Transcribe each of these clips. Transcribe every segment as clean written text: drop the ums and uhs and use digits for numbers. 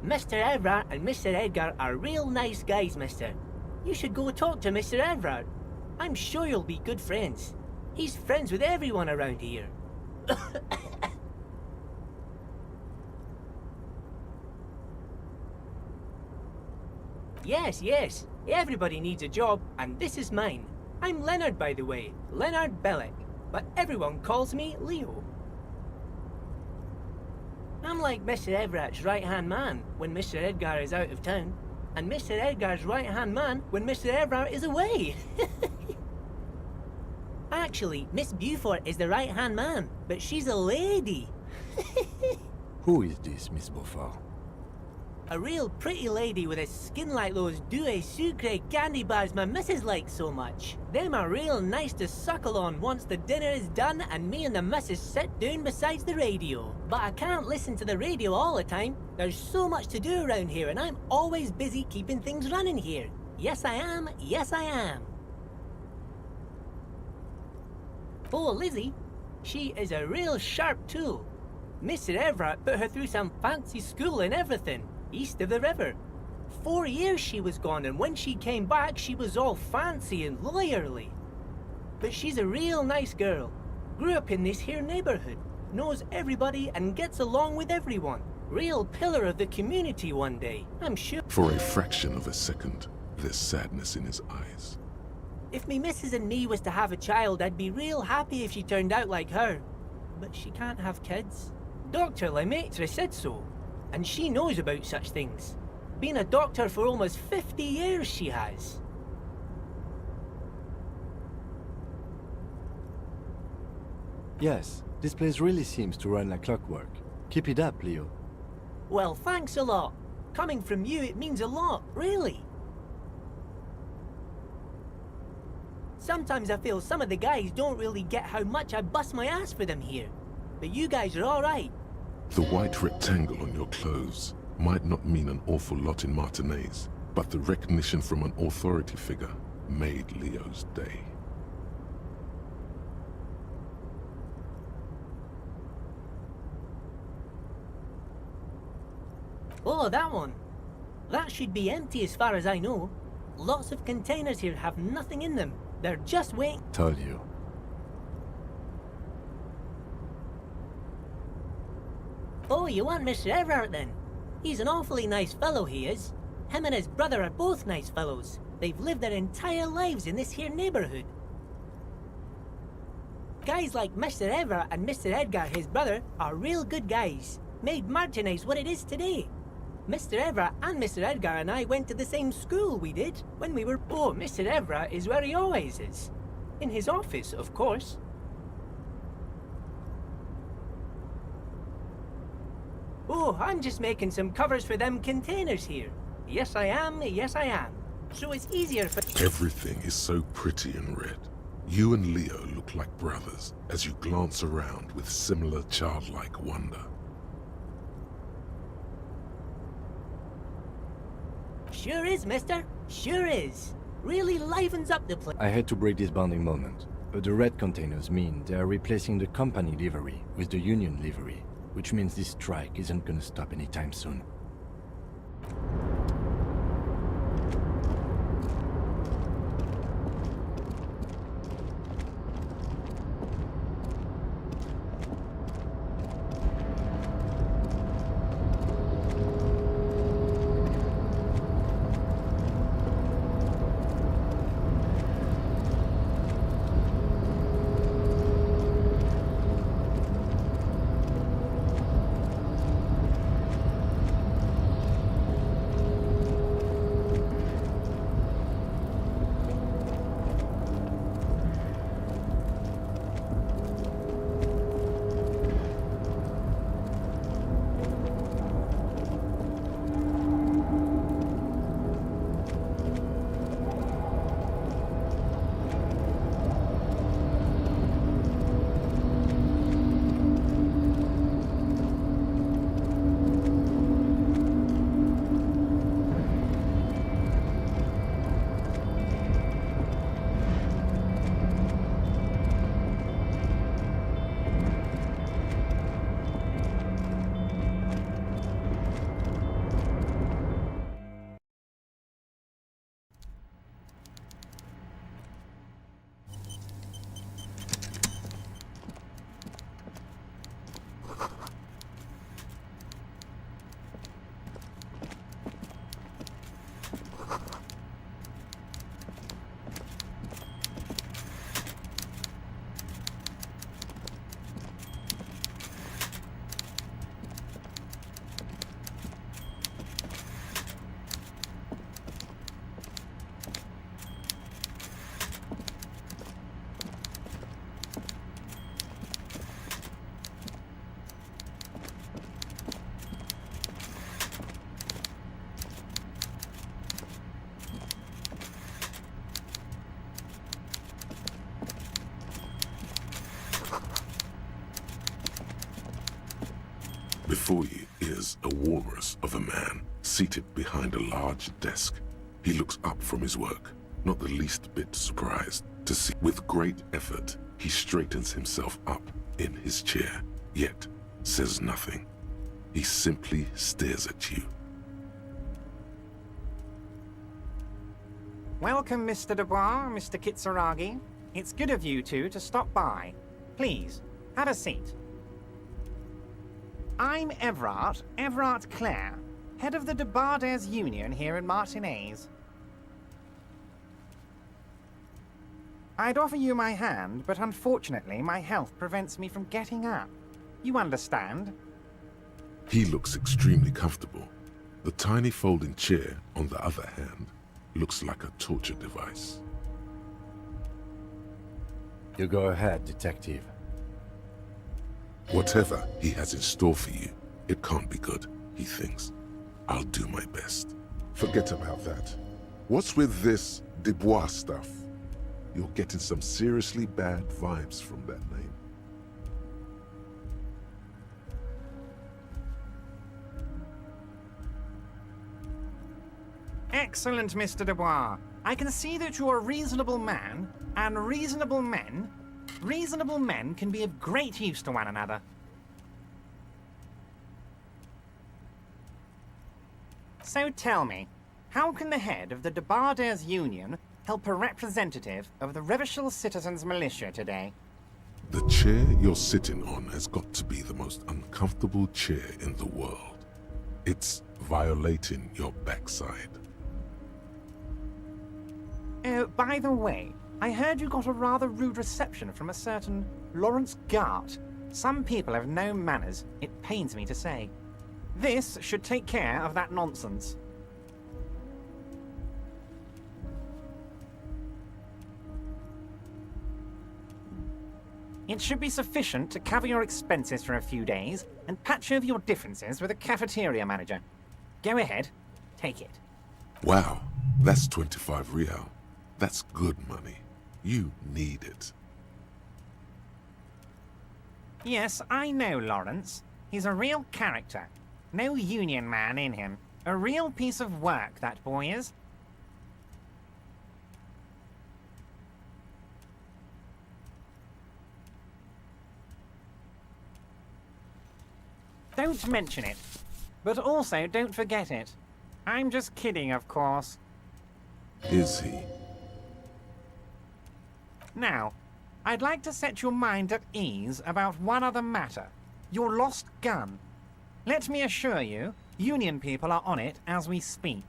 Mr. Everard and Mr. Edgar are real nice guys, mister. You should go talk to Mr. Everard. I'm sure you'll be good friends. He's friends with everyone around here. Yes. Everybody needs a job, and this is mine. I'm Leonard, by the way. Leonard Bellick. But everyone calls me Leo. I'm like Mr. Everard's right-hand man when Mr. Edgar is out of town, and Mr. Edgar's right-hand man when Mr. Everard is away. Actually, Miss Beaufort is the right-hand man, but she's a lady. Who is this, Miss Beaufort? A real pretty lady with a skin like those Douai Sucre candy bars my missus likes so much. Them are real nice to suckle on once the dinner is done and me and the missus sit down beside the radio. But I can't listen to the radio all the time. There's so much to do around here and I'm always busy keeping things running here. Yes I am. Oh, Lizzie, she is a real sharp tool. Mr. Everard put her through some fancy school and everything. East of the river. 4 years she was gone, and when she came back she was all fancy and lawyerly. But she's a real nice girl. Grew up in this here neighborhood. Knows everybody and gets along with everyone. Real pillar of the community one day, I'm sure. For a fraction of a second, there's sadness in his eyes. If me missus and me was to have a child, I'd be real happy if she turned out like her. But she can't have kids. Dr. Lemaitre said so. And she knows about such things. Been a doctor for almost 50 years she has. Yes, this place really seems to run like clockwork. Keep it up, Leo. Well, thanks a lot. Coming from you, it means a lot, really. Sometimes I feel some of the guys don't really get how much I bust my ass for them here. But you guys are alright. The white rectangle on your clothes might not mean an awful lot in Martinaise, but the recognition from an authority figure made Leo's day. Oh, that one. That should be empty as far as I know. Lots of containers here have nothing in them. They're just waiting. Told you. Oh, you want Mr. Everard then? He's an awfully nice fellow, he is. Him and his brother are both nice fellows. They've lived their entire lives in this here neighborhood. Guys like Mr. Everard and Mr. Edgar, his brother, are real good guys. Made Martinaise what it is today. Mr. Everard and Mr. Edgar and I went to the same school, we did, when we were... Oh, Mr. Everard is where he always is. In his office, of course. Oh, I'm just making some covers for them containers here. Yes, I am. So it's easier for... Everything is so pretty and red. You and Leo look like brothers as you glance around with similar childlike wonder. Sure is, mister. Sure is. Really livens up the place. I had to break this bonding moment, but the red containers mean they are replacing the company livery with the union livery, which means this strike isn't gonna stop anytime soon. Before you is a walrus of a man seated behind a large desk. He looks up from his work, not the least bit surprised to see. With great effort, he straightens himself up in his chair, yet says nothing. He simply stares at you. Welcome, Mr. Dubois, Mr. Kitsuragi. It's good of you two to stop by. Please, have a seat. I'm Everard Clare, head of the Debarders Union here in Martinez. I'd offer you my hand, but unfortunately my health prevents me from getting up. You understand? He looks extremely comfortable. The tiny folding chair, on the other hand, looks like a torture device. You go ahead, detective. Whatever he has in store for you, it can't be good, he thinks. I'll do my best. Forget about that. What's with this Dubois stuff? You're getting some seriously bad vibes from that name. Excellent, Mr. Dubois. I can see that you're a reasonable man, and reasonable men can be of great use to one another. So tell me, how can the head of the Debarders Union help a representative of the Revachol Citizens Militia today? The chair you're sitting on has got to be the most uncomfortable chair in the world. It's violating your backside. Oh, by the way, I heard you got a rather rude reception from a certain Lawrence Gart. Some people have no manners, it pains me to say. This should take care of that nonsense. It should be sufficient to cover your expenses for a few days and patch over your differences with a cafeteria manager. Go ahead, take it. Wow, that's 25 real. That's good money. You need it. Yes, I know Lawrence. He's a real character. No union man in him. A real piece of work, that boy is. Don't mention it. But also don't forget it. I'm just kidding, of course. Is he? Now, I'd like to set your mind at ease about one other matter. Your lost gun. Let me assure you, Union people are on it as we speak.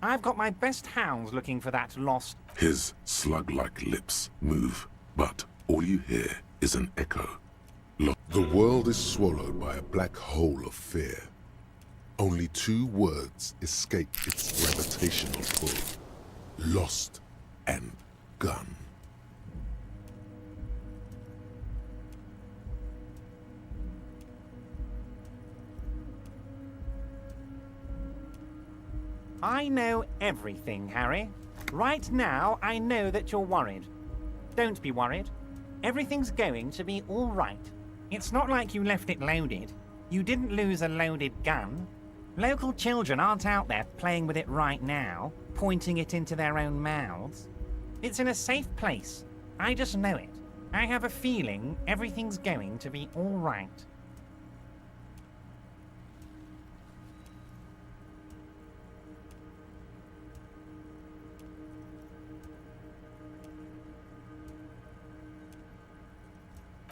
I've got my best hounds looking for that lost... His slug-like lips move, but all you hear is an echo. The world is swallowed by a black hole of fear. Only two words escape its gravitational pull. Lost and gun. I know everything, Harry. Right now, I know that you're worried. Don't be worried. Everything's going to be all right. It's not like you left it loaded. You didn't lose a loaded gun. Local children aren't out there playing with it right now, pointing it into their own mouths. It's in a safe place. I just know it. I have a feeling everything's going to be all right.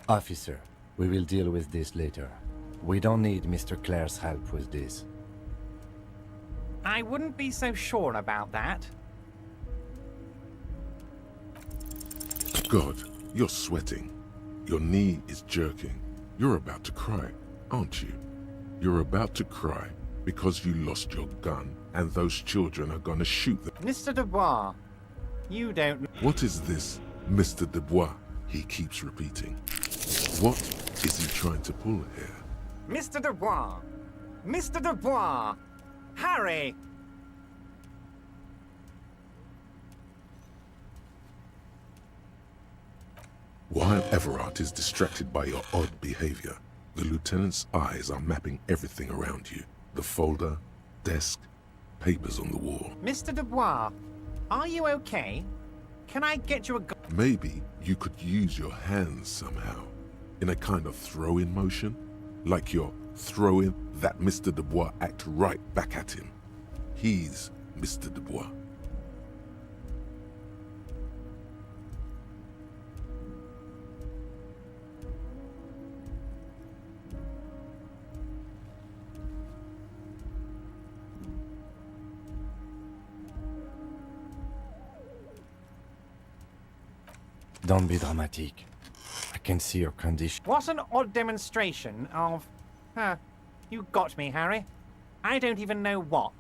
Officer, we will deal with this later. We don't need Mr. Clare's help with this. I wouldn't be so sure about that. God, you're sweating. Your knee is jerking. You're about to cry, aren't you? You're about to cry because you lost your gun and those children are gonna shoot them. Mr. Dubois, you don't... What is this, Mr. Dubois? He keeps repeating. What is he trying to pull here? Mr. Dubois! Mr. Dubois! Harry! While Everard is distracted by your odd behavior, The lieutenant's eyes are mapping everything around you. The folder, desk, papers on the wall. Mr. Dubois, are you okay? Can I get you a Maybe you could use your hands somehow, in a kind of throw-in motion, like you're throwing that Mr. Dubois act right back at him. He's Mr. Dubois. Don't be dramatic. I can see your condition. What an odd demonstration of... you got me, Harry. I don't even know what.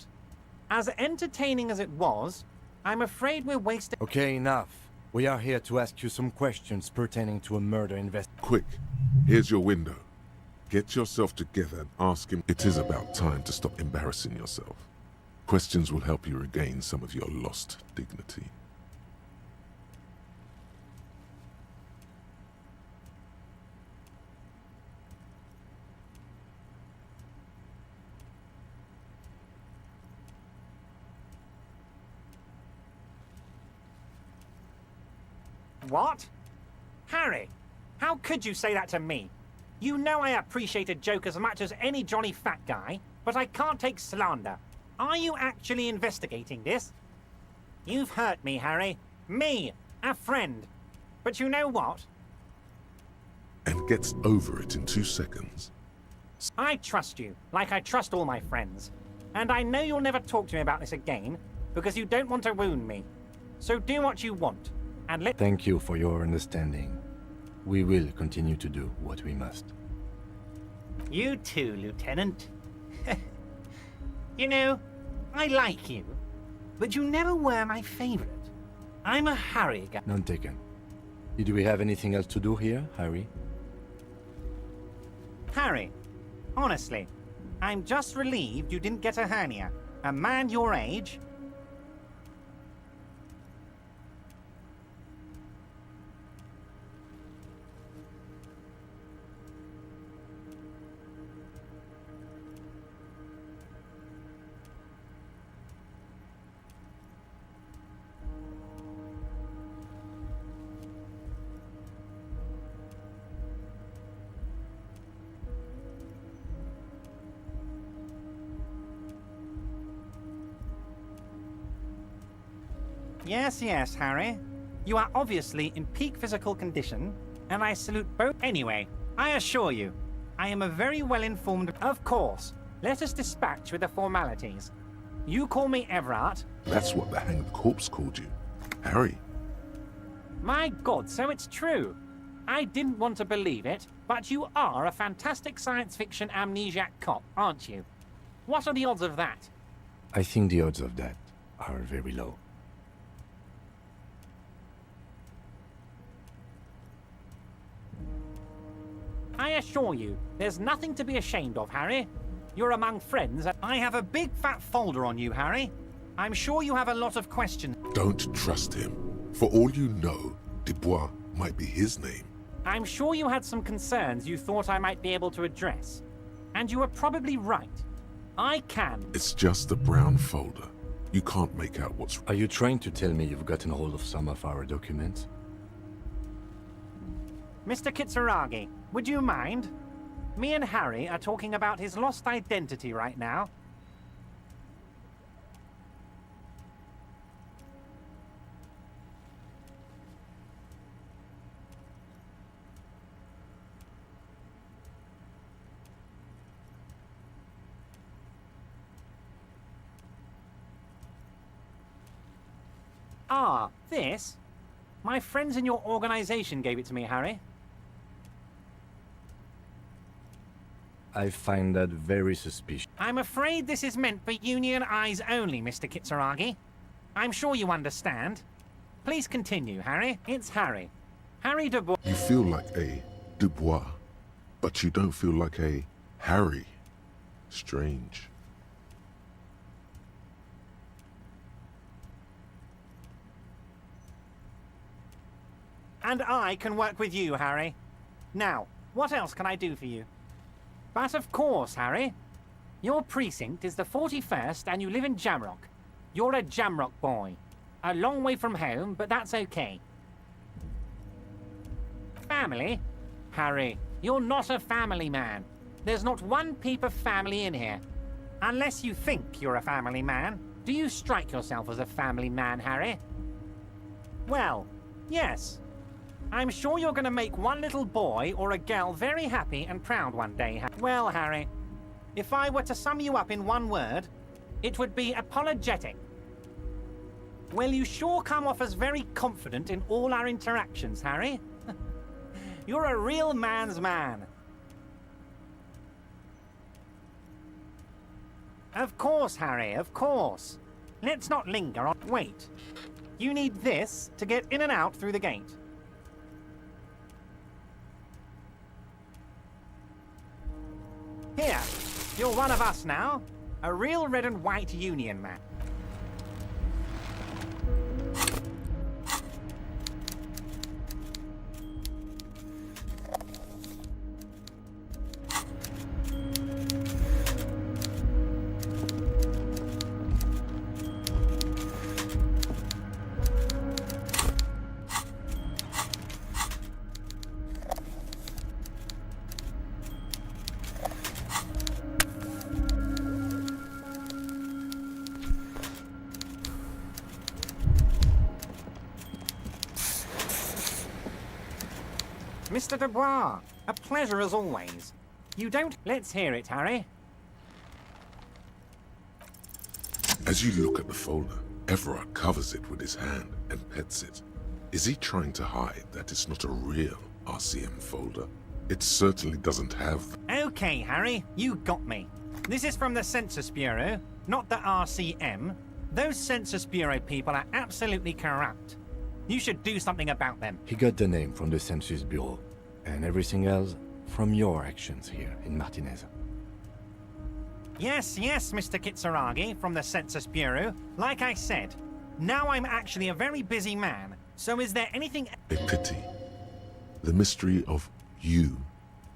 As entertaining as it was, I'm afraid we're wasting... Okay, enough. We are here to ask you some questions pertaining to a murder investigation. Quick, here's your window. Get yourself together and ask him. It is about time to stop embarrassing yourself. Questions will help you regain some of your lost dignity. What? Harry, how could you say that to me? You know I appreciate a joke as much as any jolly fat guy, but I can't take slander. Are you actually investigating this? You've hurt me, Harry. Me, a friend. But you know what? And gets over it in 2 seconds. I trust you, like I trust all my friends. And I know you'll never talk to me about this again, because you don't want to wound me. So do what you want. And let... Thank you for your understanding. We will continue to do what we must. You too, Lieutenant. You know, I like you, but you never were my favorite. I'm a Harry guy. None taken. Did we have anything else to do here, Harry? Harry, honestly, I'm just relieved you didn't get a hernia. A man your age... Yes, Harry. You are obviously in peak physical condition, and I salute both. Anyway, I assure you, I am a very well-informed... Of course, let us dispatch with the formalities. You call me Everard. That's what the hanged corpse called you. Harry. My God, so it's true. I didn't want to believe it, but you are a fantastic science fiction amnesiac cop, aren't you? What are the odds of that? I think the odds of that are very low. I assure you, there's nothing to be ashamed of, Harry. You're among friends, and I have a big fat folder on you, Harry. I'm sure you have a lot of questions. Don't trust him. For all you know, Dubois might be his name. I'm sure you had some concerns you thought I might be able to address. And you were probably right. I can. It's just a brown folder. You can't make out what's... Are you trying to tell me you've gotten hold of some of our documents? Mr. Kitsuragi, would you mind? Me and Harry are talking about his lost identity right now. Ah, this? My friends in your organization gave it to me, Harry. I find that very suspicious. I'm afraid this is meant for Union eyes only, Mr. Kitsuragi. I'm sure you understand. Please continue, Harry. It's Harry. Harry Dubois. You feel like a Dubois, but you don't feel like a Harry. Strange. And I can work with you, Harry. Now, what else can I do for you? But of course, Harry. Your precinct is the 41st and you live in Jamrock. You're a Jamrock boy. A long way from home, but that's okay. Family? Harry, you're not a family man. There's not one peep of family in here. Unless you think you're a family man. Do you strike yourself as a family man, Harry? Well, yes. I'm sure you're going to make one little boy or a girl very happy and proud one day. Well, Harry, if I were to sum you up in one word, it would be apologetic. Well, you sure come off as very confident in all our interactions, Harry. You're a real man's man. Of course, Harry, of course. Let's not linger on... Wait. You need this to get in and out through the gate. Here, you're one of us now. A real red and white Union man. Mr. Dubois, a pleasure as always. You don't... Let's hear it, Harry. As you look at the folder, Everard covers it with his hand and pets it. Is he trying to hide that it's not a real RCM folder? It certainly doesn't have... Okay, Harry, you got me. This is from the Census Bureau, not the RCM. Those Census Bureau people are absolutely corrupt. You should do something about them. He got the name from the Census Bureau, and everything else from your actions here in Martinez. Yes, Mr. Kitsuragi from the Census Bureau. Like I said, now I'm actually a very busy man, so is there anything... A pity. The mystery of you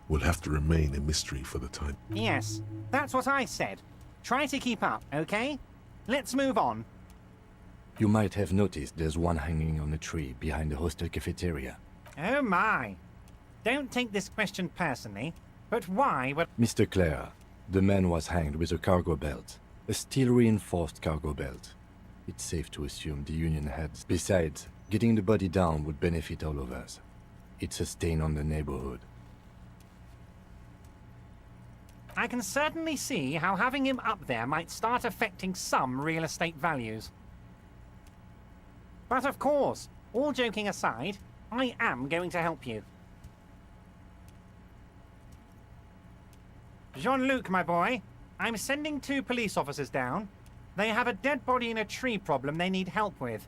will have to remain a mystery for the time. Yes, that's what I said. Try to keep up, okay? Let's move on. You might have noticed there's one hanging on a tree behind the hostel cafeteria. Oh my. Don't take this question personally, but why would... Mr. Clare, the man was hanged with a cargo belt. A steel-reinforced cargo belt. It's safe to assume the Union heads. Besides, getting the body down would benefit all of us. It's a stain on the neighborhood. I can certainly see how having him up there might start affecting some real estate values. But of course, all joking aside, I am going to help you. Jean-Luc, my boy, I'm sending 2 police officers down. They have a dead body in a tree problem they need help with.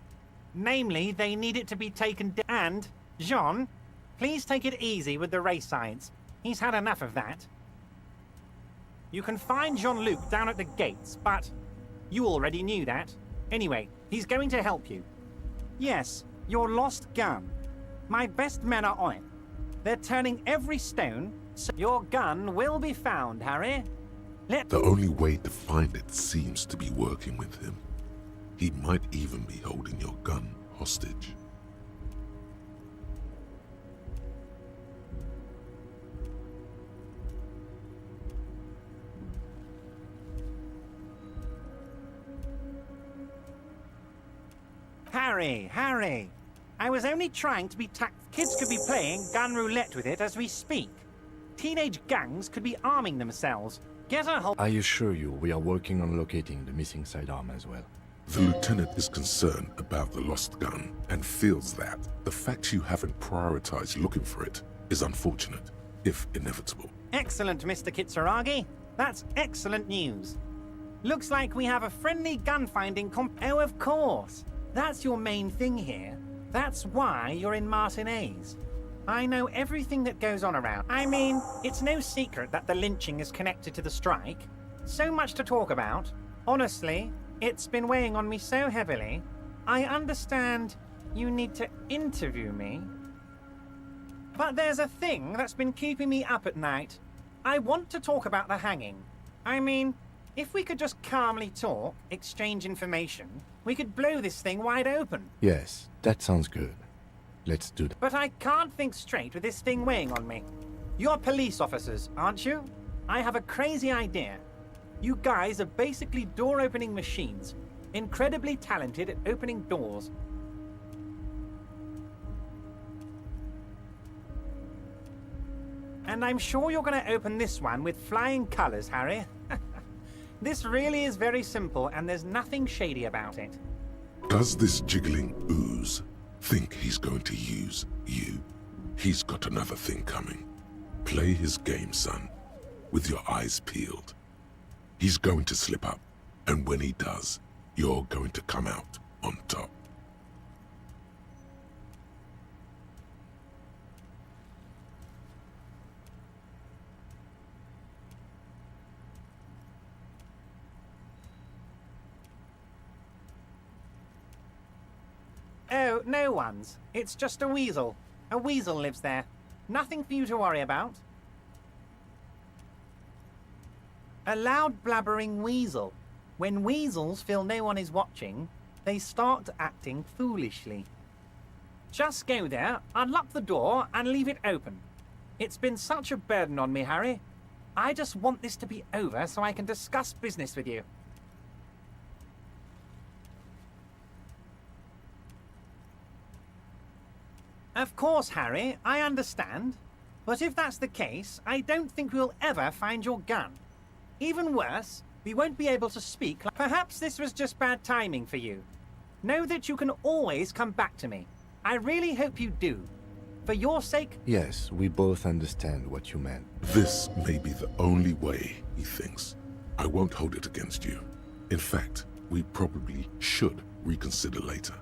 Namely, they need it to be taken down. And, Jean, please take it easy with the race signs. He's had enough of that. You can find Jean-Luc down at the gates, but you already knew that. Anyway, he's going to help you. Yes, your lost gun. My best men are on it. They're turning every stone, so your gun will be found, Harry. The only way to find it seems to be working with him. He might even be holding your gun hostage. Harry! I was only trying to be Kids could be playing gun roulette with it as we speak. Teenage gangs could be arming themselves. Get a hold... I assure you, we are working on locating the missing sidearm as well. The lieutenant is concerned about the lost gun and feels that the fact you haven't prioritized looking for it is unfortunate, if inevitable. Excellent, Mr. Kitsuragi. That's excellent news. Looks like we have a friendly gun-finding Oh, of course. That's your main thing here. That's why you're in Martinez. I know everything that goes on around. I mean, it's no secret that the lynching is connected to the strike. So much to talk about. Honestly, it's been weighing on me so heavily. I understand you need to interview me. But there's a thing that's been keeping me up at night. I want to talk about the hanging. I mean, if we could just calmly talk, exchange information, we could blow this thing wide open. Yes, that sounds good. Let's do that. But I can't think straight with this thing weighing on me. You're police officers, aren't you? I have a crazy idea. You guys are basically door-opening machines, incredibly talented at opening doors. And I'm sure you're going to open this one with flying colors, Harry. This really is very simple, and there's nothing shady about it. Does this jiggling ooze think he's going to use you? He's got another thing coming. Play his game, son, with your eyes peeled. He's going to slip up, and when he does, you're going to come out on top. Oh, no one's. It's just a weasel. A weasel lives there. Nothing for you to worry about. A loud blabbering weasel. When weasels feel no one is watching, they start acting foolishly. Just go there, unlock the door, and leave it open. It's been such a burden on me, Harry. I just want this to be over so I can discuss business with you. Of course, Harry, I understand. But if that's the case, I don't think we'll ever find your gun. Even worse, we won't be able to speak. Perhaps this was just bad timing for you. Know that you can always come back to me. I really hope you do. For your sake... Yes, we both understand what you meant. This may be the only way, he thinks. I won't hold it against you. In fact, we probably should reconsider later.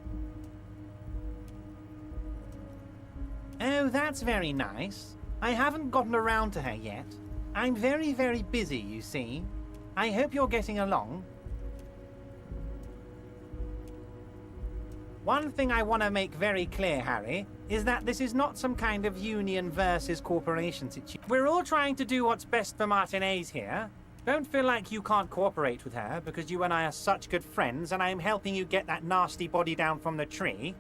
Oh, that's very nice. I haven't gotten around to her yet. I'm very, very busy, you see. I hope you're getting along. One thing I want to make very clear, Harry, is that this is not some kind of union versus corporation situation. We're all trying to do what's best for Martinez here. Don't feel like you can't cooperate with her because you and I are such good friends and I'm helping you get that nasty body down from the tree.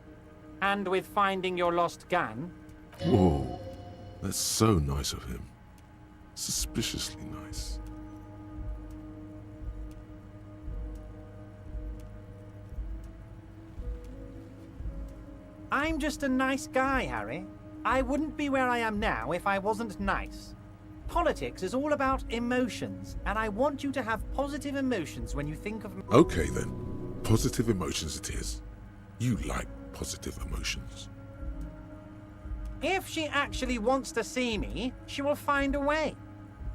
And with finding your lost gun. Whoa, that's so nice of him. Suspiciously nice. I'm just a nice guy, Harry. I wouldn't be where I am now if I wasn't nice. Politics is all about emotions, and I want you to have positive emotions when you think of... Okay then, positive emotions it is. You like positive emotions. If she actually wants to see me, she will find a way.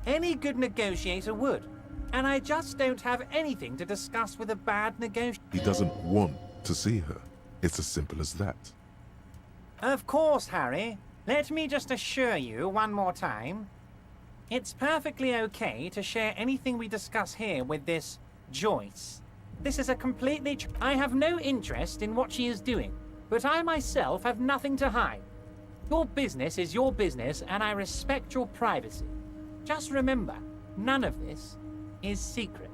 Any good negotiator would. And I just don't have anything to discuss with a bad negotiator. He doesn't want to see her. It's as simple as that. Of course, Harry. Let me just assure you one more time. It's perfectly okay to share anything we discuss here with this Joyce. This is a completely... I have no interest in what she is doing, but I myself have nothing to hide. Your business is your business, and I respect your privacy. Just remember, none of this is secret.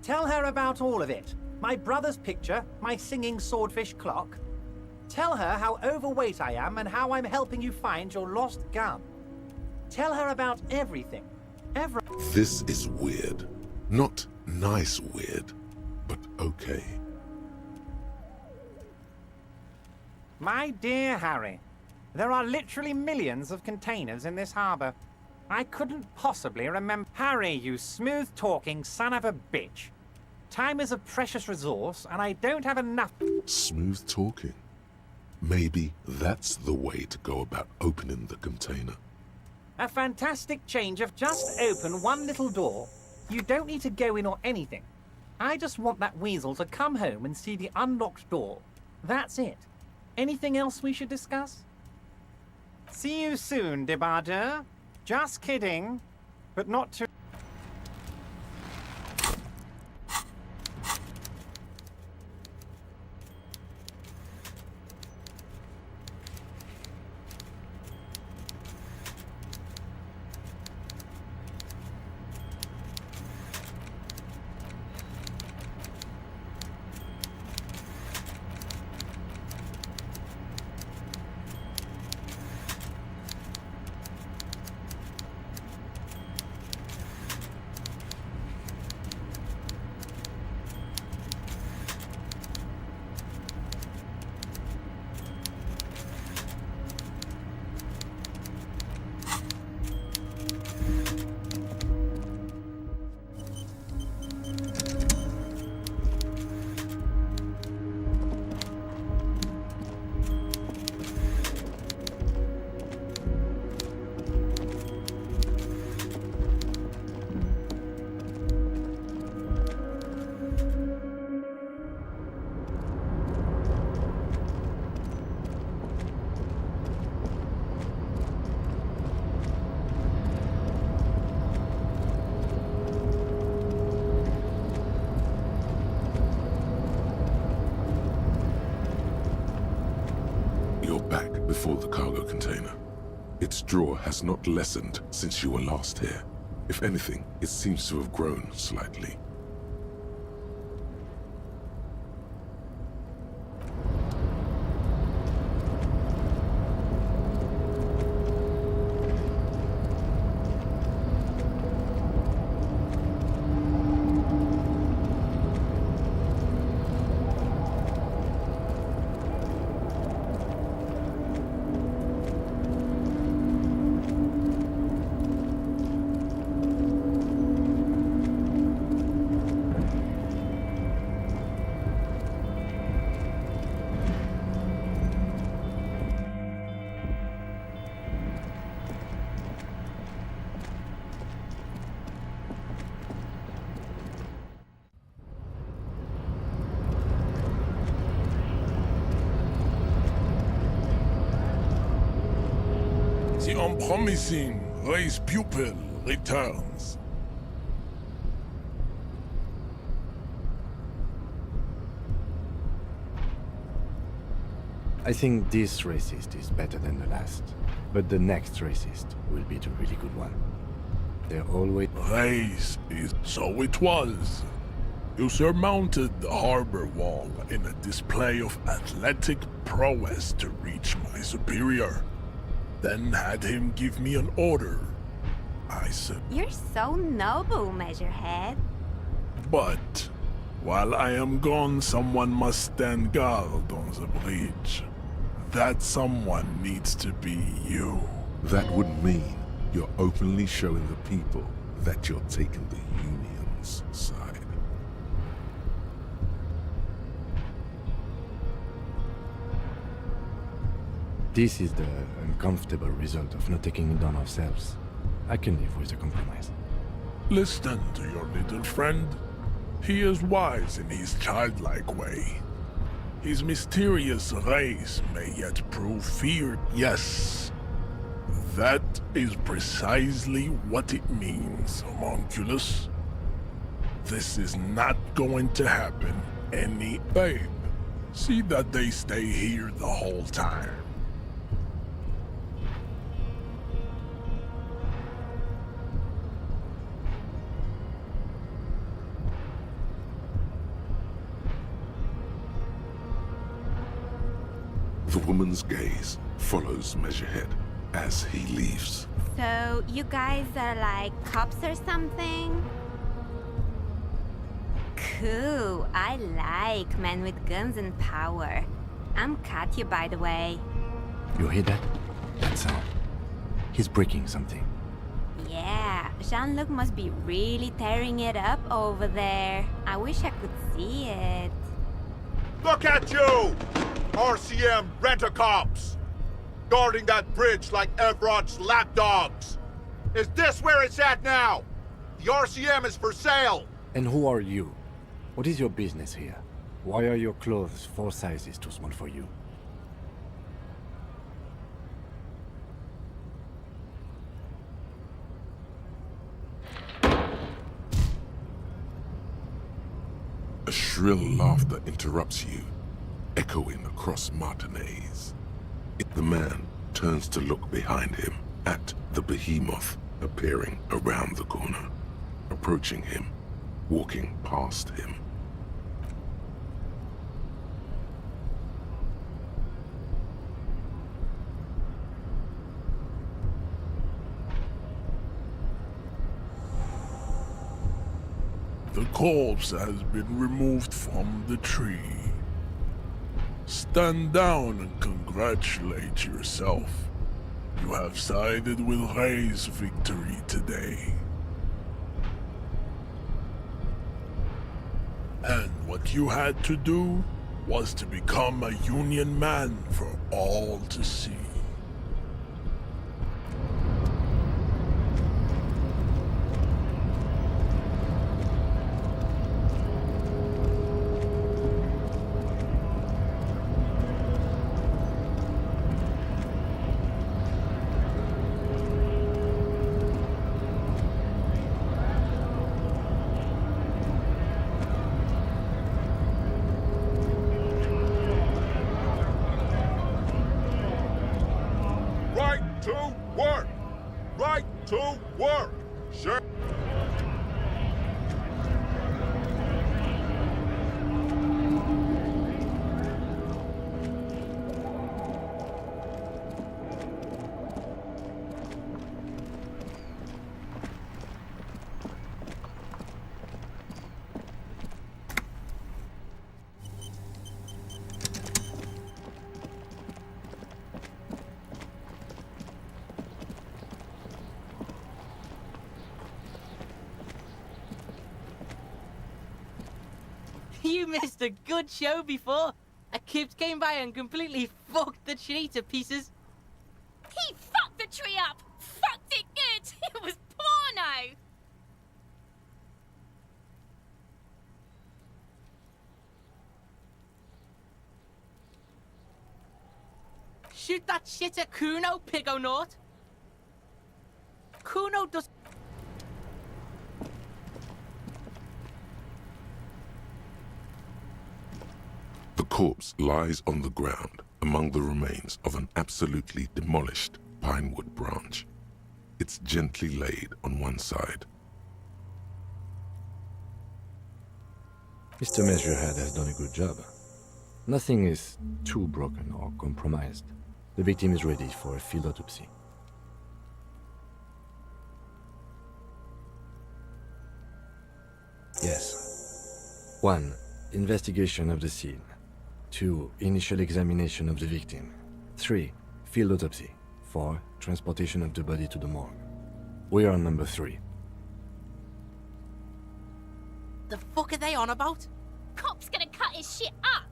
Tell her about all of it. My brother's picture, my singing swordfish clock. Tell her how overweight I am and how I'm helping you find your lost gun. Tell her about everything. This is weird. Not nice weird, but okay. My dear Harry, there are literally millions of containers in this harbor. I couldn't possibly remember... Harry, you smooth-talking son of a bitch. Time is a precious resource, and I don't have enough... Smooth talking. Maybe that's the way to go about opening the container. A fantastic change of just open one little door. You don't need to go in or anything. I just want that weasel to come home and see the unlocked door. That's it. Anything else we should discuss? See you soon, Debardeur. Just kidding, but not too... before the cargo container. Its draw has not lessened since you were last here. If anything, it seems to have grown slightly. The unpromising race pupil returns. I think this racist is better than the last. But the next racist will be the really good one. They're always... Race is so it was. You surmounted the harbor wall in a display of athletic prowess to reach my superior. Then had him give me an order. I said, You're so noble, Measurehead. but while I am gone, someone must stand guard on the bridge. That someone needs to be you. That would mean you're openly showing the people that you're taking the Union's side. This is the uncomfortable result of not taking it on ourselves. I can live with a compromise. Listen to your little friend. He is wise in his childlike way. His mysterious race may yet prove feared. Yes, that is precisely what it means, homunculus. This is not going to happen any... Babe, see that they stay here the whole time. The woman's gaze follows Measurehead as he leaves. So, you guys are like cops or something? Cool. I like men with guns and power. I'm Katya, by the way. You hear that? That sound. He's breaking something. Yeah, Jean-Luc must be really tearing it up over there. I wish I could see it. Look at you! RCM rent-a-cops! Guarding that bridge like Evrod's lapdogs! Is this where it's at now? The RCM is for sale! And who are you? What is your business here? Why are your clothes 4 sizes too small for you? A shrill laughter interrupts you, echoing across Martinez. The man turns to look behind him at the behemoth appearing around the corner, approaching him, walking past him. The corpse has been removed from the tree. Stand down and congratulate yourself. You have sided with Ray's victory today. And what you had to do was to become a Union man for all to see. to work! Sure. You missed a good show before. A Coops came by and completely fucked the tree to pieces. He fucked the tree up! Fucked it good! It was porno! Shoot that shit at Kuno, Pigonaut. Kuno does... The corpse lies on the ground among the remains of an absolutely demolished pinewood branch. It's gently laid on one side. Mr. Measurehead has done a good job. Nothing is too broken or compromised. The victim is ready for a field autopsy. Yes. 1. Investigation of the scene. 2. Initial examination of the victim. 3. Field autopsy. 4. Transportation of the body to the morgue. We are on number 3. The fuck are they on about? Cop's gonna cut his shit up!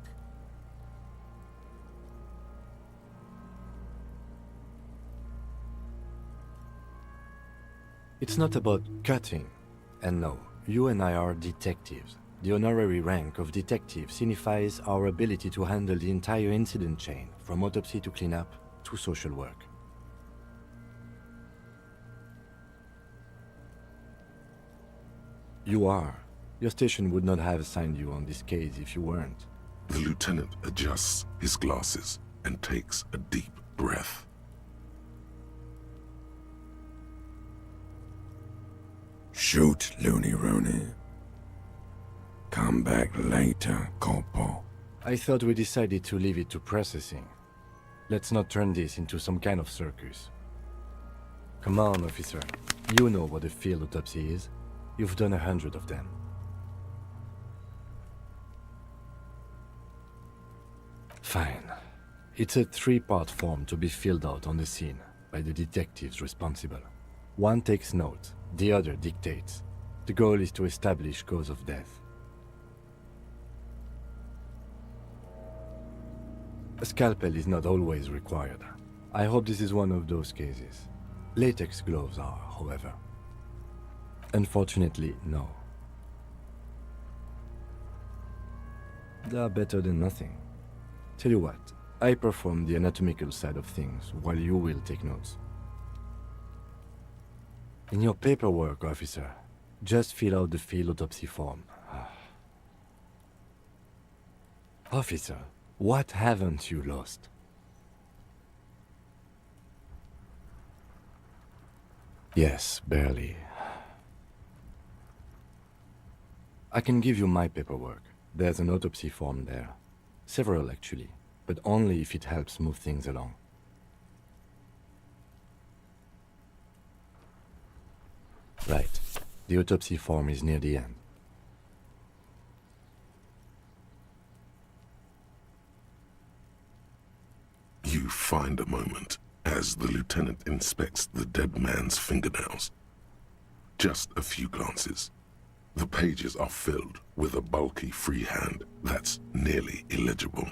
It's not about cutting. And no, you and I are detectives. The honorary rank of detective signifies our ability to handle the entire incident chain, from autopsy to cleanup to social work. You are. Your station would not have assigned you on this case if you weren't. The lieutenant adjusts his glasses and takes a deep breath. Shoot, Looney Rooney. Come back later, Corporal. I thought we decided to leave it to processing. Let's not turn this into some kind of circus. Come on, officer. You know what a field autopsy is. You've done 100 of them. Fine. It's a 3-part form to be filled out on the scene by the detectives responsible. One takes note, the other dictates. The goal is to establish cause of death. A scalpel is not always required. I hope this is one of those cases. Latex gloves are, however. Unfortunately, no. They are better than nothing. Tell you what, I perform the anatomical side of things while you will take notes. In your paperwork, officer, just fill out the field autopsy form. Officer, what haven't you lost? Yes, barely. I can give you my paperwork. There's an autopsy form there. Several, actually, but only if it helps move things along. Right. The autopsy form is near the end. You find a moment as the lieutenant inspects the dead man's fingernails. Just a few glances. The pages are filled with a bulky freehand that's nearly illegible.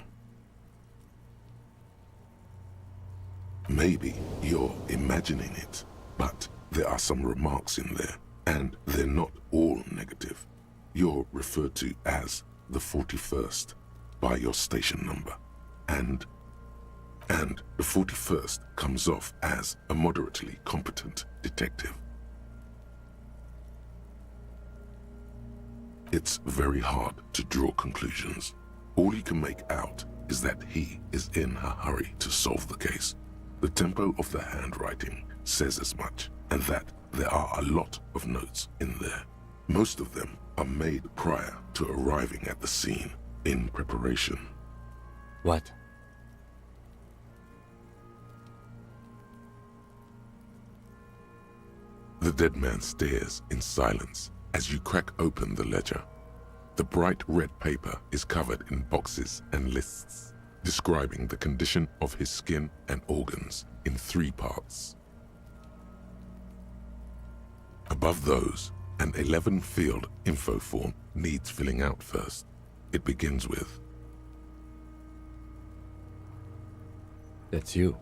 Maybe you're imagining it, but there are some remarks in there, and they're not all negative. You're referred to as the 41st by your station number, and the 41st comes off as a moderately competent detective. It's very hard to draw conclusions. All you can make out is that he is in a hurry to solve the case. The tempo of the handwriting says as much, and that There are a lot of notes in there. Most of them are made prior to arriving at the scene, in preparation. What? The dead man stares in silence as you crack open the ledger. The bright red paper is covered in boxes and lists, describing the condition of his skin and organs in 3 parts. Above those, an 11-field info form needs filling out first. It begins with, That's you.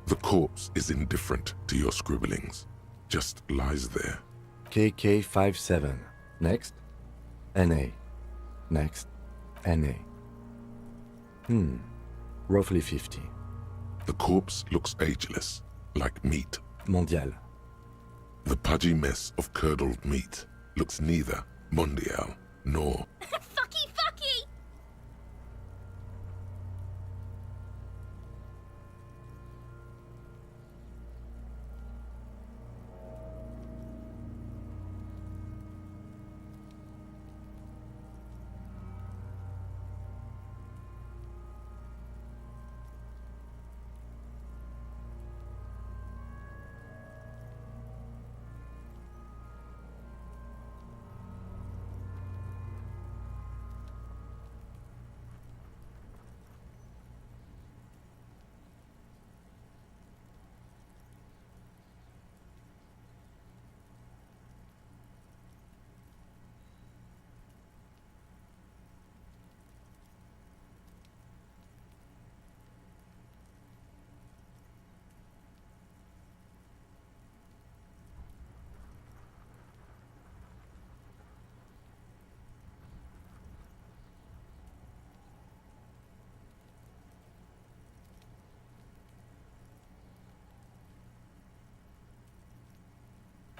the corpse is indifferent to your scribblings, just lies there. KK57. Next. NA. Next. NA. Roughly 50. The corpse looks ageless, like meat. Mondial. The pudgy mess of curdled meat looks neither mondial nor Fucky, fucky!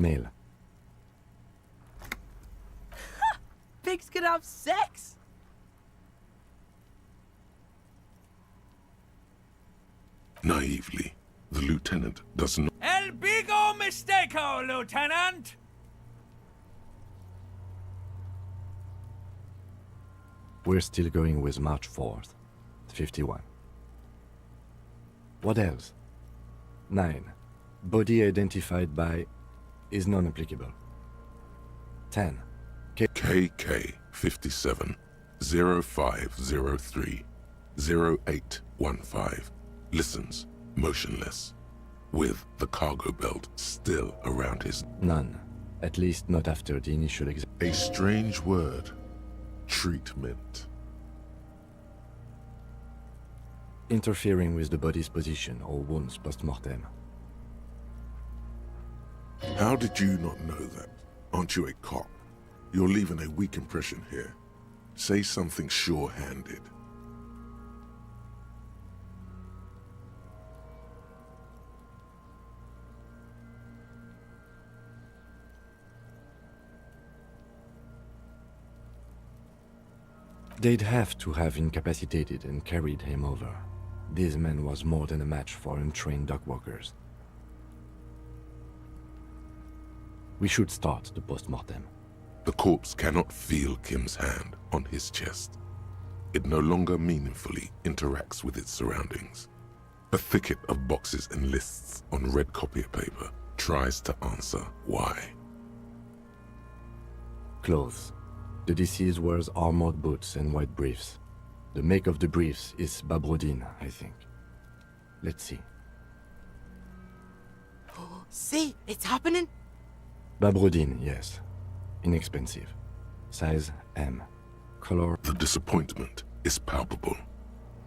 Male. Pigs can have sex! naively. The lieutenant does not. El bigo mistako, Lieutenant! We're still going with March 4th. 51. What else? 9. Body identified by is non-applicable. 10. KK 57 0503 0815 listens motionless, with the cargo belt still around his. None. At least not after the initial exam. A strange word. Treatment. Interfering with the body's position or wounds post-mortem. How did you not know that? Aren't you a cop? You're leaving a weak impression here. Say something sure-handed. They'd have to have incapacitated and carried him over. This man was more than a match for untrained dogwalkers. We should start the post-mortem. The corpse cannot feel Kim's hand on his chest. It no longer meaningfully interacts with its surroundings. A thicket of boxes and lists on red copier paper tries to answer why. Clothes. The deceased wears armored boots and white briefs. The make of the briefs is Babrodin, I think. Let's see. See, it's happening. Babrodin, yes. Inexpensive. Size M. Color. The disappointment is palpable.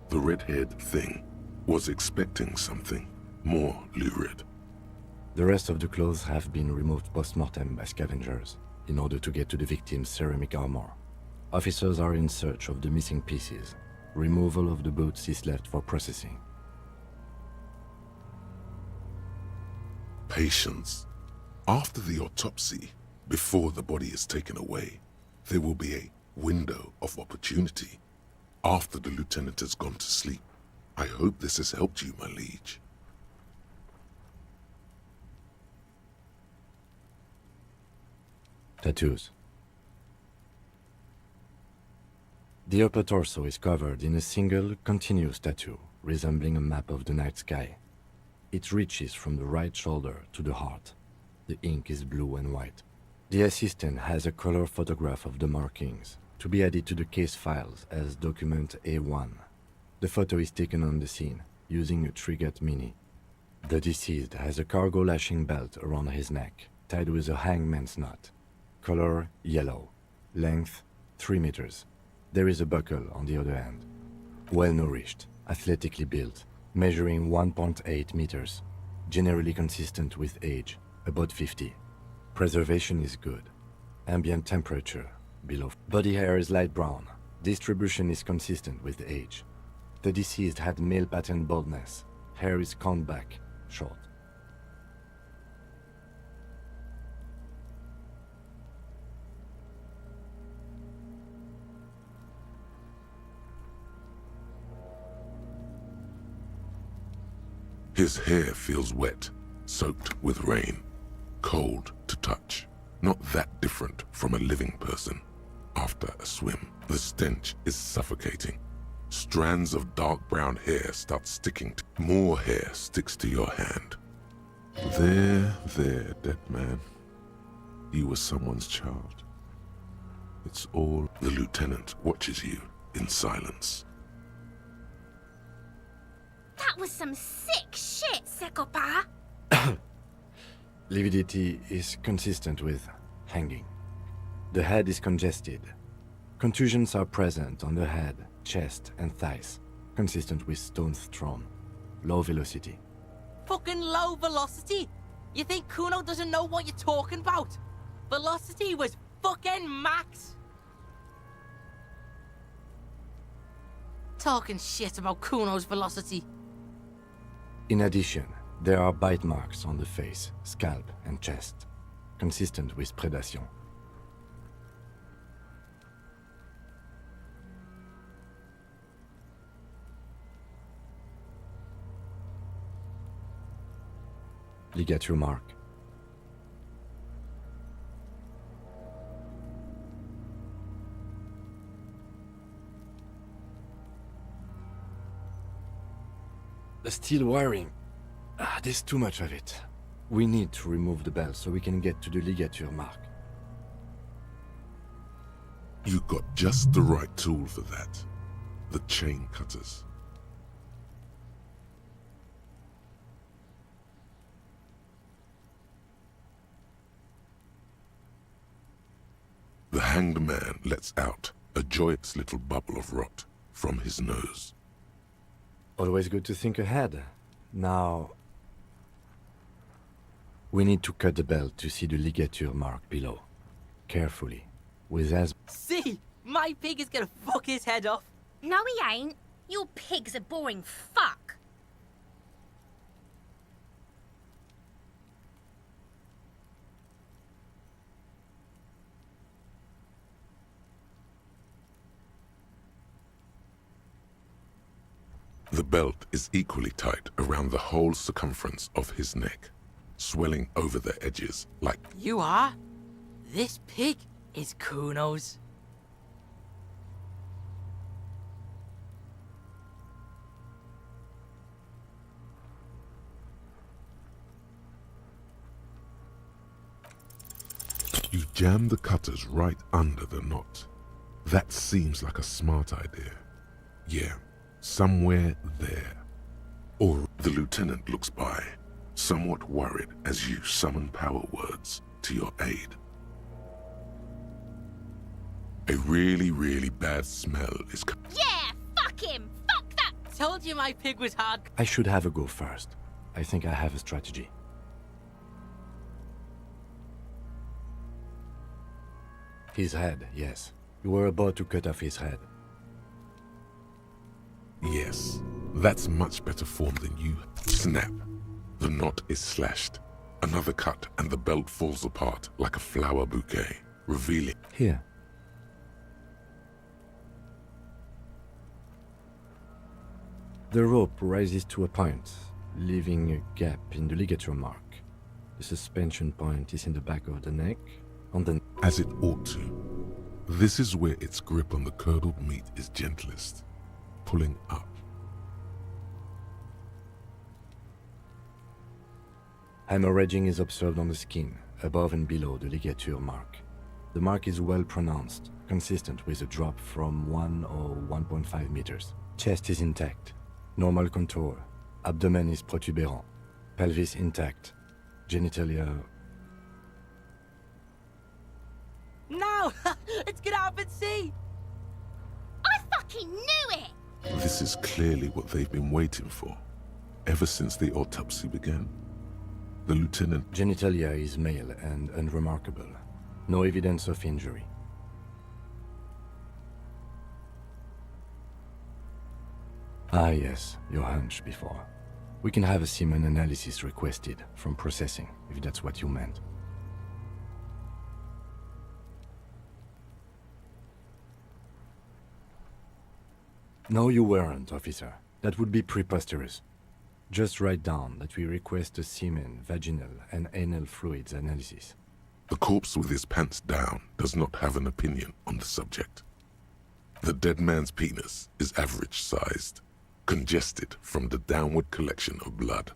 The red-haired thing was expecting something more lurid. The rest of the clothes have been removed post-mortem by scavengers in order to get to the victim's ceramic armor. Officers are in search of the missing pieces. Removal of the boots is left for processing. Patience. After the autopsy, before the body is taken away, there will be a window of opportunity. After the lieutenant has gone to sleep. I hope this has helped you, my liege. Tattoos. The upper torso is covered in a single, continuous tattoo, resembling a map of the night sky. It reaches from the right shoulder to the heart. The ink is blue and white. The assistant has a color photograph of the markings, to be added to the case files as document A1. The photo is taken on the scene, using a Trigat Mini. The deceased has a cargo lashing belt around his neck, tied with a hangman's knot. Color yellow. Length 3 meters. There is a buckle on the other end. Well-nourished, athletically built, measuring 1.8 meters. Generally consistent with age, about 50. Preservation is good. Ambient temperature, below. Body hair is light brown. Distribution is consistent with age. The deceased had male pattern baldness. Hair is combed back, short. His hair feels wet, soaked with rain, cold to touch. Not that different from a living person after a swim. The stench is suffocating. Strands of dark brown hair start sticking. More hair sticks to your hand. There, dead man. You were someone's child. It's all. The lieutenant watches you in silence. That was some sick shit, Sekopa. Lividity is consistent with hanging. The head is congested. Contusions are present on the head, chest, and thighs, consistent with stones thrown. Low velocity. Fucking low velocity? You think Kuno doesn't know what you're talking about? Velocity was fucking max. Talking shit about Kuno's velocity. In addition, there are bite marks on the face, scalp, and chest, consistent with predation. Ligature mark. The steel wiring. There's too much of it. We need to remove the bell so we can get to the ligature mark. You got just the right tool for that. The chain cutters. The hanged man lets out a joyous little bubble of rot from his nose. Always good to think ahead. Now, we need to cut the belt to see the ligature mark below. Carefully, with as... See? My pig is gonna fuck his head off. No, he ain't. Your pig's a boring fuck. The belt is equally tight around the whole circumference of his neck, swelling over the edges like... You are? This pig is Kuno's. You jam the cutters right under the knot. That seems like a smart idea. Yeah, somewhere there. Or the lieutenant looks by, somewhat worried as you summon power words to your aid. A really bad smell is Yeah, fuck him! Fuck that! Told you my pig was hard. I should have a go first. I think I have a strategy. His head, yes. You were about to cut off his head. Yes, that's much better form than you. Snap. The knot is slashed. Another cut and the belt falls apart like a flower bouquet, revealing... Here. The rope rises to a point, leaving a gap in the ligature mark. The suspension point is in the back of the neck, on the... as it ought to. This is where its grip on the curdled meat is gentlest, pulling up. Hemorrhaging is observed on the skin, above and below the ligature mark. The mark is well pronounced, consistent with a drop from 1 or 1.5 meters. Chest is intact, normal contour, abdomen is protuberant, pelvis intact, genitalia... Now, let's get out and see. I fucking knew it! This is clearly what they've been waiting for, ever since the autopsy began. The lieutenant... Genitalia is male and unremarkable. No evidence of injury. Ah yes, your hunch before. We can have a semen analysis requested from processing, if that's what you meant. No, you weren't, officer. That would be preposterous. Just write down that we request a semen, vaginal, and anal fluids analysis. The corpse with his pants down does not have an opinion on the subject. The dead man's penis is average-sized, congested from the downward collection of blood.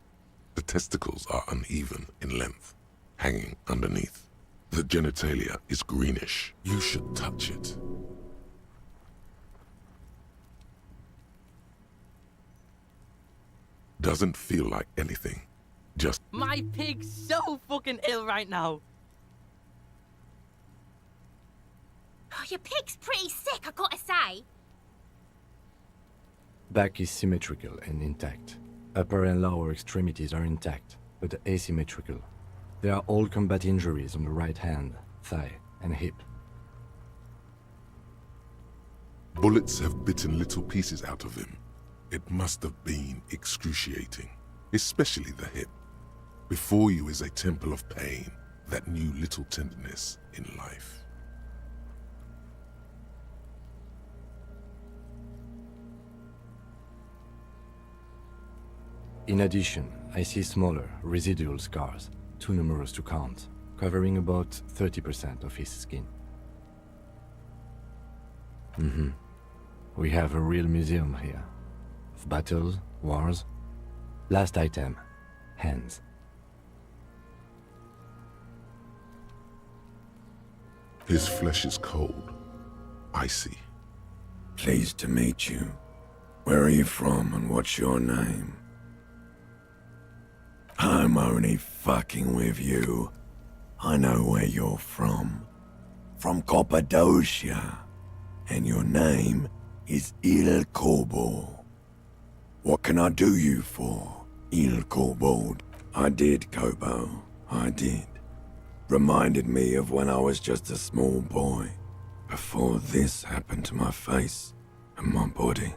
The testicles are uneven in length, hanging underneath. The genitalia is greenish. You should touch it. Doesn't feel like anything. Just... My pig's so fucking ill right now. Oh, your pig's pretty sick, I gotta say. Back is symmetrical and intact. Upper and lower extremities are intact, but asymmetrical. There are all combat injuries on the right hand, thigh, and hip. Bullets have bitten little pieces out of him. It must have been excruciating, especially the hip. Before you is a temple of pain that knew little tenderness in life. In addition, I see smaller, residual scars, too numerous to count, covering about 30% of his skin. We have a real museum here. Of battles, wars. Last item, hands. His flesh is cold, icy. Pleased to meet you. Where are you from and what's your name? I'm only fucking with you. I know where you're from. From Cappadocia. And your name is Il Kobold. What can I do you for, Il Kobold? I did, Kobo. I did. Reminded me of when I was just a small boy. Before this happened to my face and my body.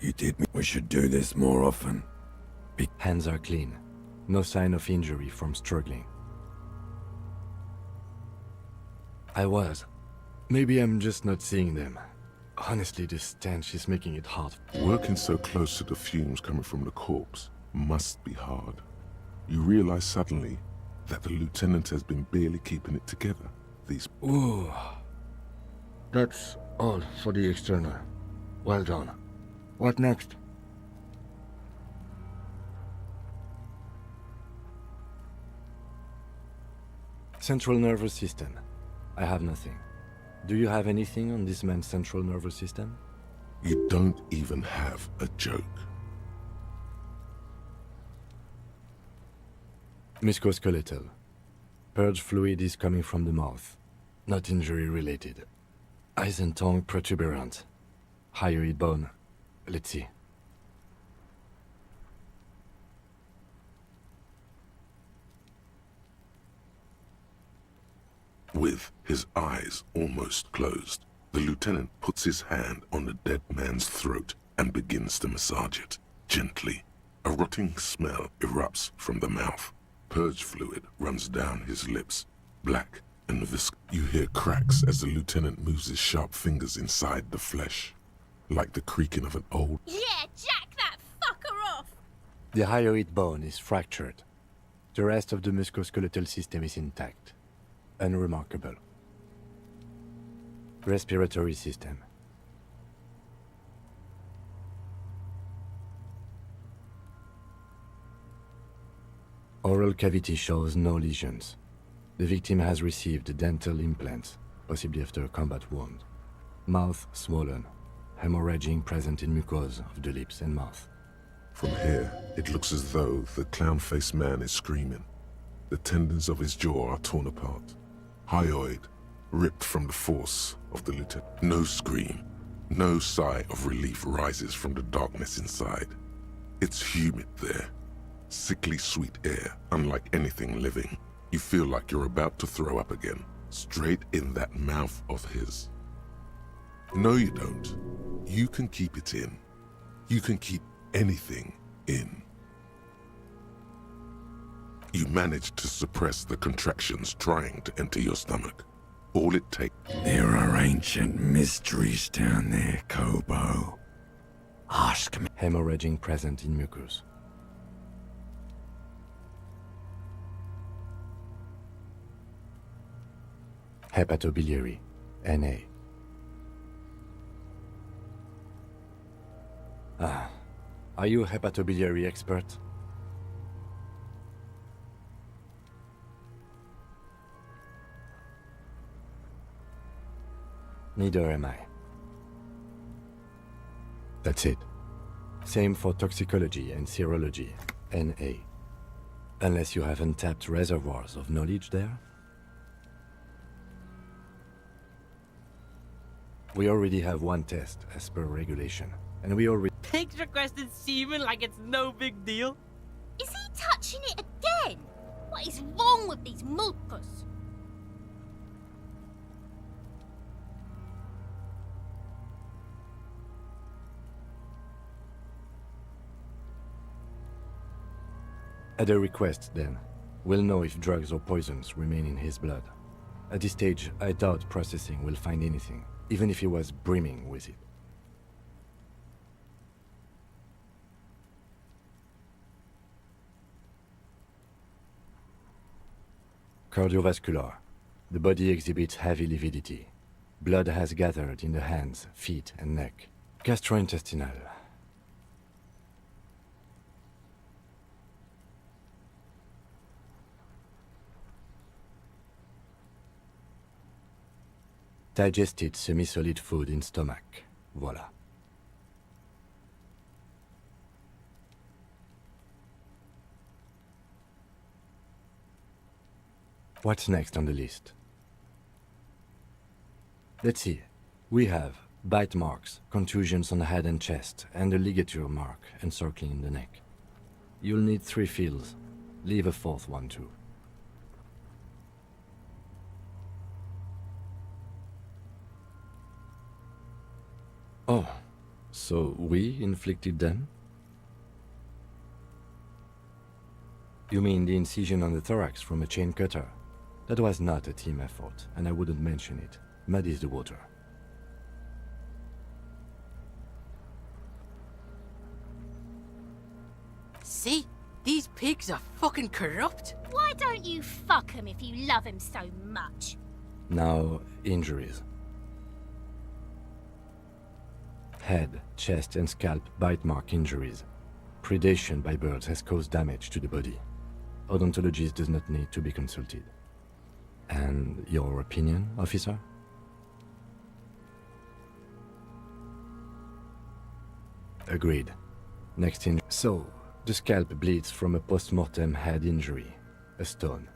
You did me. We should do this more often. Hands are clean. No sign of injury from struggling. I was. Maybe I'm just not seeing them. Honestly, this stench is making it hard. Working so close to the fumes coming from the corpse must be hard. You realize suddenly that the lieutenant has been barely keeping it together. These... Ooh. That's all for the external. Well done. What next? Central nervous system. I have nothing. Do you have anything on this man's central nervous system? You don't even have a joke. Musculoskeletal. Purge fluid is coming from the mouth. Not injury related. Eyes and tongue protuberant. Hyoid bone. Let's see. With his eyes almost closed, the lieutenant puts his hand on the dead man's throat and begins to massage it, gently. A rotting smell erupts from the mouth. Purge fluid runs down his lips, black and viscous. You hear cracks as the lieutenant moves his sharp fingers inside the flesh, like the creaking of an old... Yeah, jack that fucker off! The hyoid bone is fractured. The rest of the musculoskeletal system is intact. Unremarkable. Respiratory system. Oral cavity shows no lesions. The victim has received dental implants, possibly after a combat wound. Mouth swollen, hemorrhaging present in mucosa of the lips and mouth. From here, it looks as though the clown-faced man is screaming. The tendons of his jaw are torn apart. Hyoid, ripped from the force of the lieutenant. No scream, no sigh of relief rises from the darkness inside. It's humid there. Sickly sweet air, unlike anything living. You feel like you're about to throw up again, straight in that mouth of his. No, you don't. You can keep it in. You can keep anything in. You manage to suppress the contractions trying to enter your stomach. All it takes. There are ancient mysteries down there, Kobo. Ask me. Hemorrhaging present in mucus. Hepatobiliary, NA. Are you a hepatobiliary expert? Neither am I. That's it. Same for toxicology and serology, NA. Unless you have untapped reservoirs of knowledge there? We already have one test, as per regulation. And we already... Pigs requested semen like it's no big deal. Is he touching it again? What is wrong with these mulkers? At a request, then, we'll know if drugs or poisons remain in his blood. At this stage, I doubt processing will find anything, even if he was brimming with it. Cardiovascular. The body exhibits heavy lividity. Blood has gathered in the hands, feet, and neck. Gastrointestinal. Digested semi-solid food in stomach. Voila. What's next on the list? Let's see. We have bite marks, contusions on the head and chest, and a ligature mark encircling the neck. You'll need 3 fields. Leave a 4th one too. Oh, so we inflicted them? You mean the incision on the thorax from a chain cutter? That was not a team effort, and I wouldn't mention it. Muddies the water. See? These pigs are fucking corrupt. Why don't you fuck him if you love him so much? Now, injuries. Head, chest, and scalp bite mark injuries. Predation by birds has caused damage to the body. Odontologist does not need to be consulted. And your opinion, officer? Agreed. Next injury. So, the scalp bleeds from a post-mortem head injury, a stone.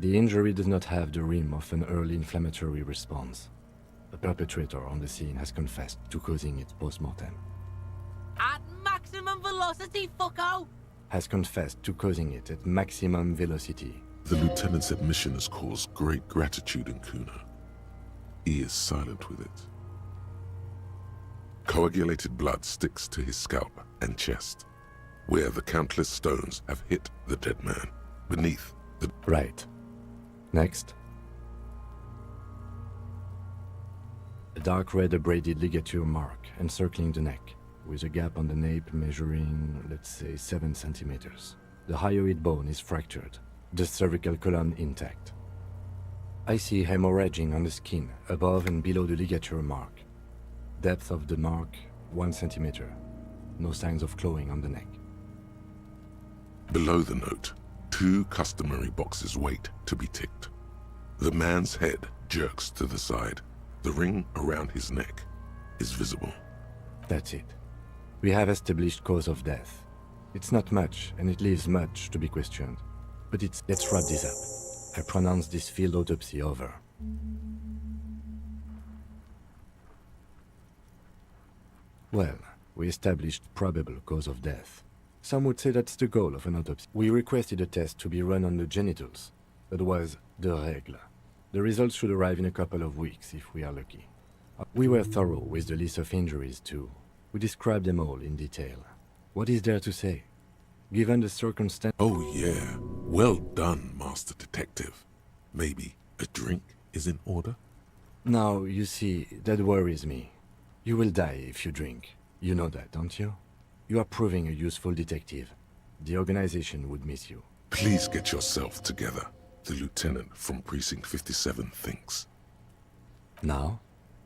The injury does not have the rim of an early inflammatory response. The perpetrator on the scene has confessed to causing it post-mortem. At maximum velocity, fucko! Has confessed to causing it at maximum velocity. The lieutenant's admission has caused great gratitude in Kuna. He is silent with it. Coagulated blood sticks to his scalp and chest, where the countless stones have hit the dead man. Beneath the... Right. Next. A dark red abraded ligature mark encircling the neck, with a gap on the nape measuring, let's say, 7 centimeters. The hyoid bone is fractured, the cervical column intact. I see hemorrhaging on the skin, above and below the ligature mark. Depth of the mark, 1 centimeter. No signs of clawing on the neck. Below the note, 2 customary boxes wait to be ticked. The man's head jerks to the side. The ring around his neck is visible. That's it. We have established cause of death. It's not much, and it leaves much to be questioned. But let's wrap this up. I pronounce this field autopsy over. Well, we established probable cause of death. Some would say that's the goal of an autopsy. We requested a test to be run on the genitals. That was the règle. The results should arrive in a couple of weeks, if we are lucky. We were thorough with the list of injuries, too. We described them all in detail. What is there to say? Given the circumstance... Oh yeah, well done, Master Detective. Maybe a drink is in order? Now, you see, that worries me. You will die if you drink. You know that, don't you? You are proving a useful detective. The organization would miss you. Please get yourself together. The lieutenant from Precinct 57 thinks. Now?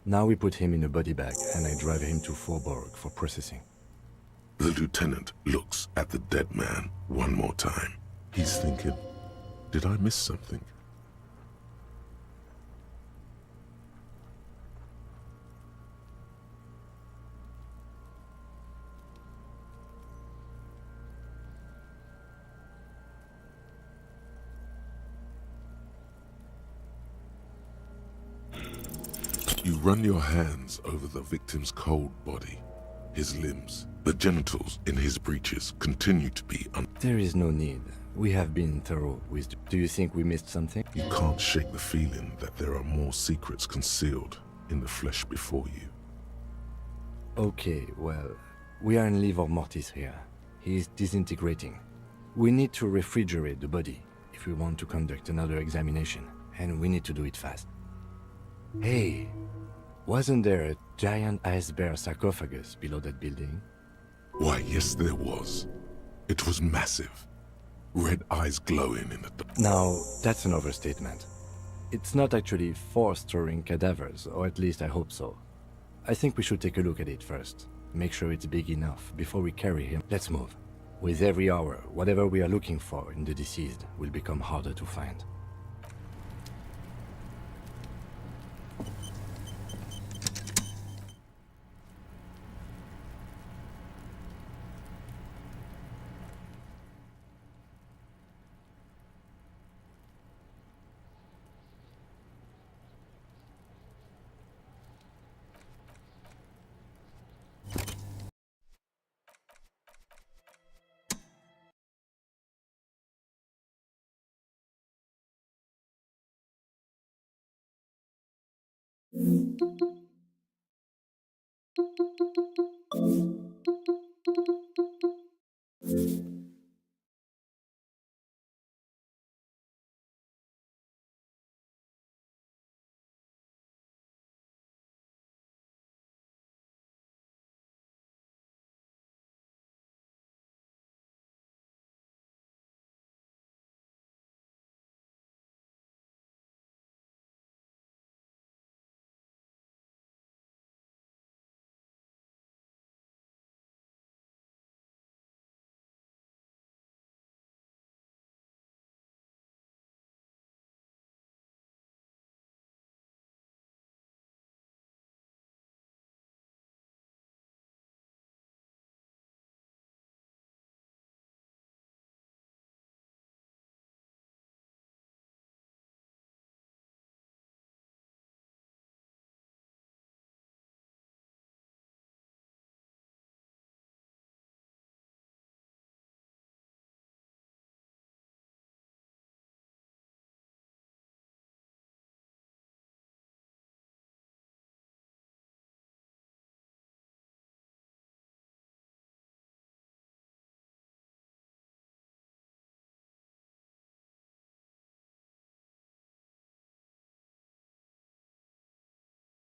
Now we put him in a body bag and I drive him to Forborg for processing. The lieutenant looks at the dead man one more time. He's thinking, did I miss something? You run your hands over the victim's cold body, his limbs. The genitals in his breeches continue to be There is no need. We have been thorough with... Do you think we missed something? You can't shake the feeling that there are more secrets concealed in the flesh before you. Okay, well, we are in livor mortis here. He is disintegrating. We need to refrigerate the body if we want to conduct another examination, and we need to do it fast. Hey, wasn't there a giant ice bear sarcophagus below that building? Why, yes there was. It was massive. Red eyes glowing in the dark. Now, that's an overstatement. It's not actually for storing cadavers, or at least I hope so. I think we should take a look at it first. Make sure it's big enough before we carry him. Let's move. With every hour, whatever we are looking for in the deceased will become harder to find.